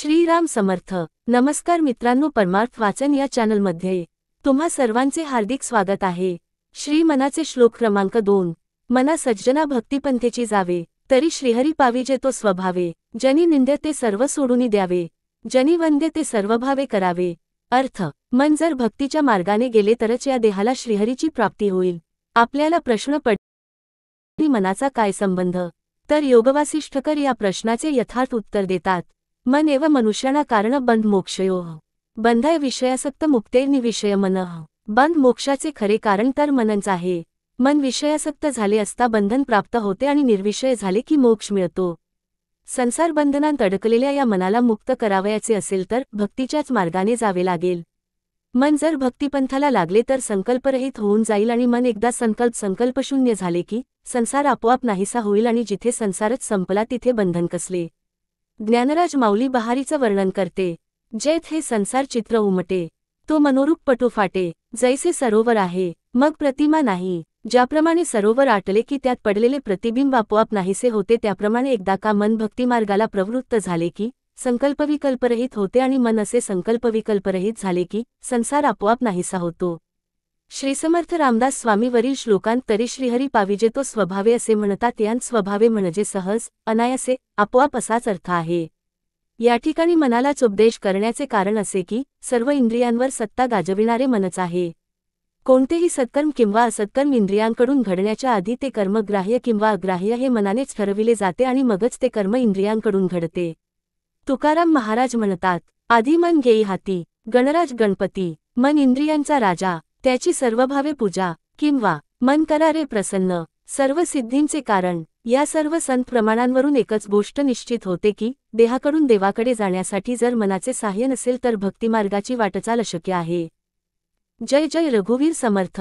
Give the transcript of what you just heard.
श्रीराम समर्थ। नमस्कार मित्रांनो, परमार्थ वाचन या चॅनलमध्ये तुम्हा सर्वांचे हार्दिक स्वागत आहे। श्री मनाचे श्लोक क्रमांक 2। मना सज्जना भक्तिपंथेची जावे, तरी श्रीहरी पाविजे तो स्वभावे। जनी निंद्य ते सर्व सोडूनी द्यावे, जनी वंद्य ते सर्व भावे करावे। अर्थ, मन जर भक्तीच्या मार्गाने गेले तरच या देहाला श्रीहरीची प्राप्ती होईल। आपल्याला प्रश्न पडतो, मनाचा काय संबंध? तर योगवासिष्ठकर या प्रश्नाचे यथार्थ उत्तर देतात। मन एव मनुष्याना कारण बंध मोक्षयोः, बंधाय विषयासक्त मुक्तेर्नि विषय मनः। बंध मोक्षाचे खरे कारण तर मनच आहे। मन विषयासक्त झाले असता बंधन प्राप्त होते आणि निर्विषय झाले की मोक्ष मिळतो। संसार बंधनांत अडकलेल्या या मनाला मुक्त करावयाचे असेल तर भक्तीच्याच मार्गाने जावे लागेल। मन जर भक्तिपंथाला लागले तर संकल्परहित होऊन जाईल आणि मन एकदा संकल्पशून्य झाले की संसार आपोआप नाहीसा होईल आणि जिथे संसारच संपला तिथे बंधन कसले। ज्ञानराज माऊली बहारीचं वर्णन करते। जैत हे संसार चित्र उमटे, तो मनोरूप पटू फाटे। जैसे सरोवर आहे मग प्रतिमा नाही, ज्याप्रमाणे सरोवर आटले की त्यात पडलेले प्रतिबिंब आपोआप नाहीसे होते, त्याप्रमाणे एकदा का मन भक्तिमार्गाला प्रवृत्त झाले की संकल्पविकल्परहित होते आणि मन असे संकल्पविकल्परहित झाले की संसार आपोआप नाहीसा होतो। श्रीसमर्थ रामदास स्वामी वरील श्लोकांत तरी श्रीहरी पाविजे तो स्वभावे असे म्हणतात। यांत स्वभावे म्हणजे सहज, अनायासे, आपोआप असाच अर्थ आहे। या ठिकाणी मनालाच उपदेश करण्याचे कारण असे की सर्व इंद्रियांवर सत्ता गाजविणारे मनच आहे। कोणतेही सत्कर्म किंवा असत्कर्म इंद्रियांकडून घडण्याच्या आधी ते कर्म ग्राह्य किंवा अग्राह्य हे मनानेच ठरविले जाते आणि मगच ते कर्म इंद्रियांकडून घडते। तुकाराम महाराज म्हणतात, आधी मन घेई हाती, गणराज गणपती। मन इंद्रियांचा राजा, त्याची सर्व भावे पूजा, किंवा मन करा रे प्रसन्न, सर्व सिद्धींचे कारण। या सर्व संत प्रमाणांवरून एकच गोष्ट निश्चित होते की देहाकडून देवाकडे जाण्यासाठी जर मनाचे साह्य नसेल तर भक्तिमार्गाची वाटचाल अशक्य आहे। जय जय रघुवीर समर्थ।